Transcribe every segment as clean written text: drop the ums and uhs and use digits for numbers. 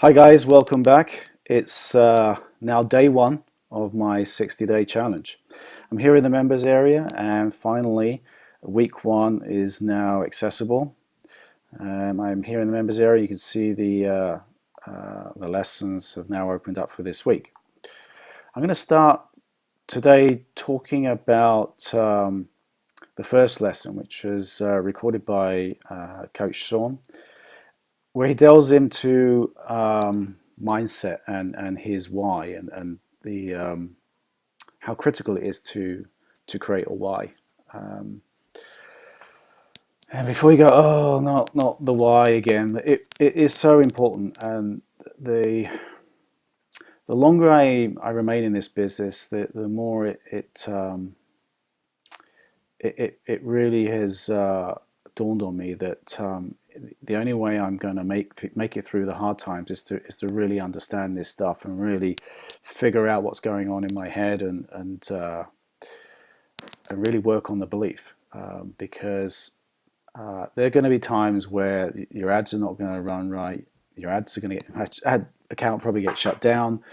Hi guys, welcome back. It's now day one of my 60-day challenge. I'm here in the members area and finally week one is now accessible. I'm here in the members area. You can see the lessons have now opened up for this week. I'm going to start today talking about the first lesson, which was recorded by Coach Sean, where he delves into mindset and his why and the how critical it is to create a why. And before you go, oh, not the why again, it is so important. And the longer I remain in this business, the more it really has dawned on me that the only way I'm going to make it through the hard times is to really understand this stuff and really figure out what's going on in my head and really work on the belief, because there are going to be times where your ads are not going to run right, your ads are going to get ad account probably get shut down.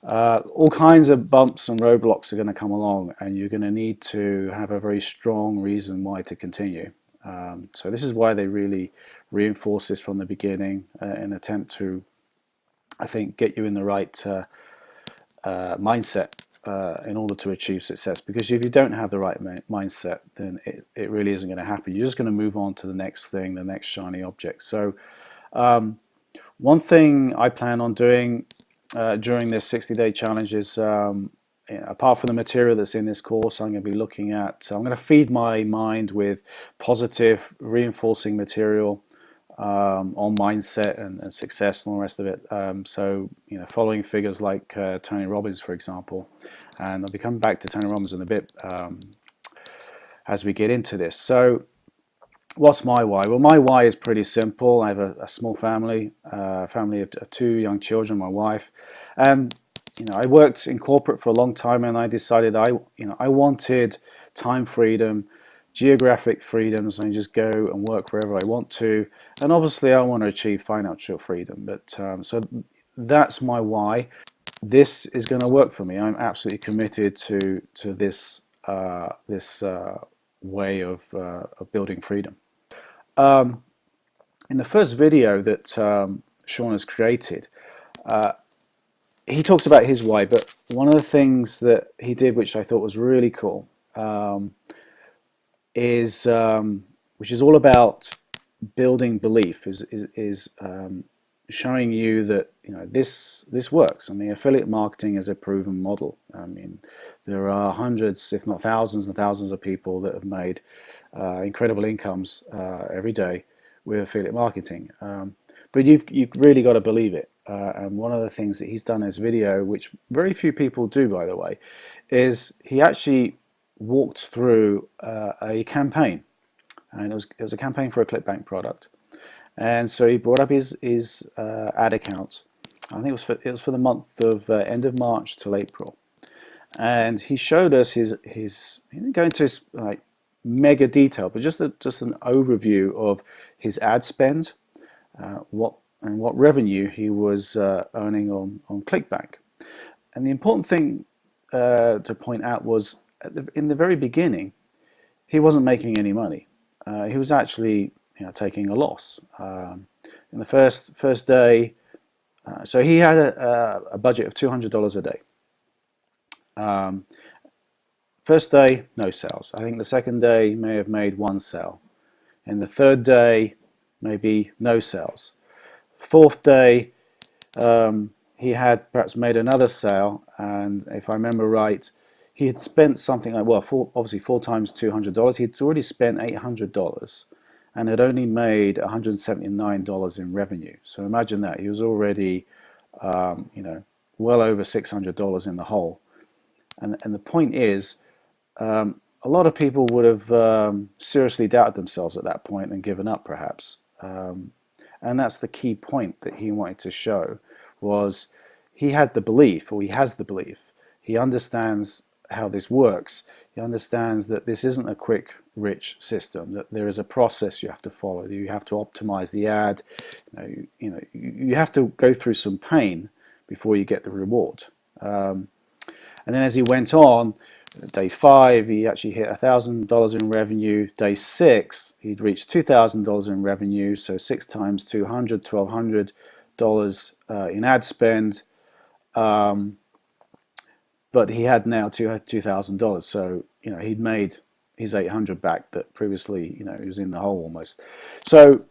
All kinds of bumps and roadblocks are going to come along, and you're going to need to have a very strong reason why to continue. So this is why they really reinforce this from the beginning in an attempt to, I think, get you in the right mindset in order to achieve success. Because if you don't have the right mindset, then it really isn't going to happen. You're just going to move on to the next thing, the next shiny object. So one thing I plan on doing during this 60-day challenge is, apart from the material that's in this course, I'm going to be looking at, I'm going to feed my mind with positive, reinforcing material on mindset and success and all the rest of it. So, following figures like Tony Robbins, for example, and I'll be coming back to Tony Robbins in a bit as we get into this. So, what's my why? Well, my why is pretty simple. I have a small family, family of two young children, my wife, and I worked in corporate for a long time, and I decided I wanted time freedom, geographic freedom, so I can just go and work wherever I want to, and obviously I want to achieve financial freedom. But so that's my why. This is going to work for me. I'm absolutely committed to this way of building freedom. In the first video that Sean has created, he talks about his why, but one of the things that he did, which I thought was really cool, is which is all about building belief, is showing you that this works. I mean, affiliate marketing is a proven model. I mean, there are hundreds, if not thousands and thousands of people that have made incredible incomes every day with affiliate marketing. But you've really got to believe it. And one of the things that he's done in his video, which very few people do, by the way, is he actually walked through a campaign, and it was a campaign for a ClickBank product. And so he brought up his ad account. I think it was for the month of end of March till April, and he showed us his he didn't go into his like mega detail, but just an overview of his ad spend, what revenue he was earning on ClickBank. And the important thing to point out was in the very beginning, he wasn't making any money. He was actually taking a loss. In the first day, so he had a budget of $200 a day. First day, no sales. I think the second day he may have made one sale. In the third day, maybe no sales. Fourth day, he had perhaps made another sale, and if I remember right, he had spent something like, well, obviously 4 times $200. He'd already spent $800 and had only made $179 in revenue. So imagine that. He was already, well over $600 in the hole. And the point is, a lot of people would have seriously doubted themselves at that point and given up, perhaps. And that's the key point that he wanted to show, was he had the belief, or he has the belief. He understands how this works, he understands that this isn't a quick, rich system, that there is a process you have to follow. You have to optimize the ad. You have to go through some pain before you get the reward. And then as he went on, day 5, he actually hit $1,000 in revenue. Day 6, he'd reached $2,000 in revenue, so 6 times 200, $1,200 in ad spend. But he had now $2,000, so he'd made his 800 back that previously he was in the hole almost. So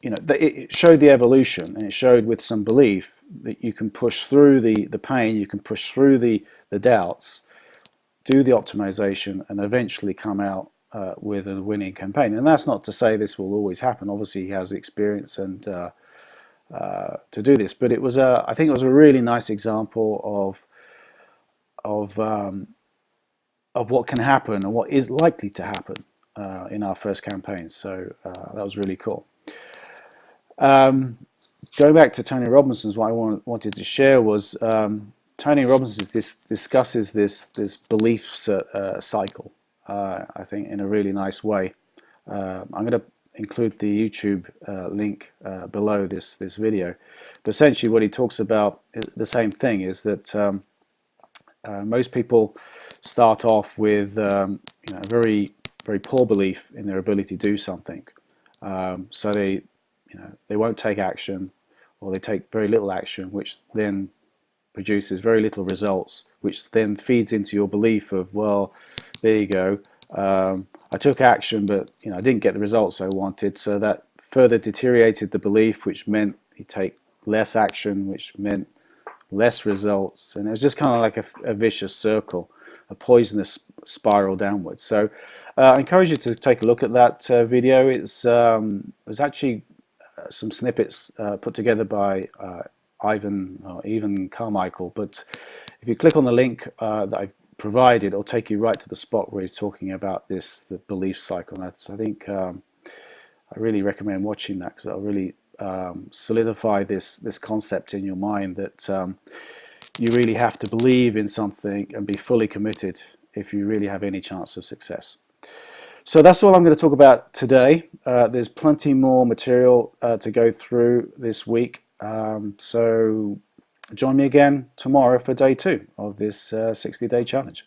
it showed the evolution, and it showed with some belief that you can push through the pain, you can push through the doubts, do the optimization, and eventually come out with a winning campaign. And that's not to say this will always happen. Obviously, he has the experience and to do this. But it was I think it was a really nice example of what can happen and what is likely to happen in our first campaign. So that was really cool. Going back to Tony Robbins, what I wanted to share was Tony Robbins discusses this belief cycle, I think, in a really nice way. I'm going to include the YouTube link below this video. But essentially what he talks about, the same thing, is that most people start off with very, very poor belief in their ability to do something. So they won't take action, or they take very little action, which then produces very little results, which then feeds into your belief of, well, there you go, I took action, but I didn't get the results I wanted, so that further deteriorated the belief, which meant you take less action, which meant less results, and it was just kind of like a vicious circle, a poisonous spiral downwards. So I encourage you to take a look at that video. It's actually some snippets put together by Ivan Carmichael, but if you click on the link that I've provided, it'll take you right to the spot where he's talking about the belief cycle. And that's, I think, I really recommend watching that, because it'll really solidify this concept in your mind that you really have to believe in something and be fully committed if you really have any chance of success. So that's all I'm going to talk about today. There's plenty more material to go through this week. So join me again tomorrow for day 2 of this 60-day challenge.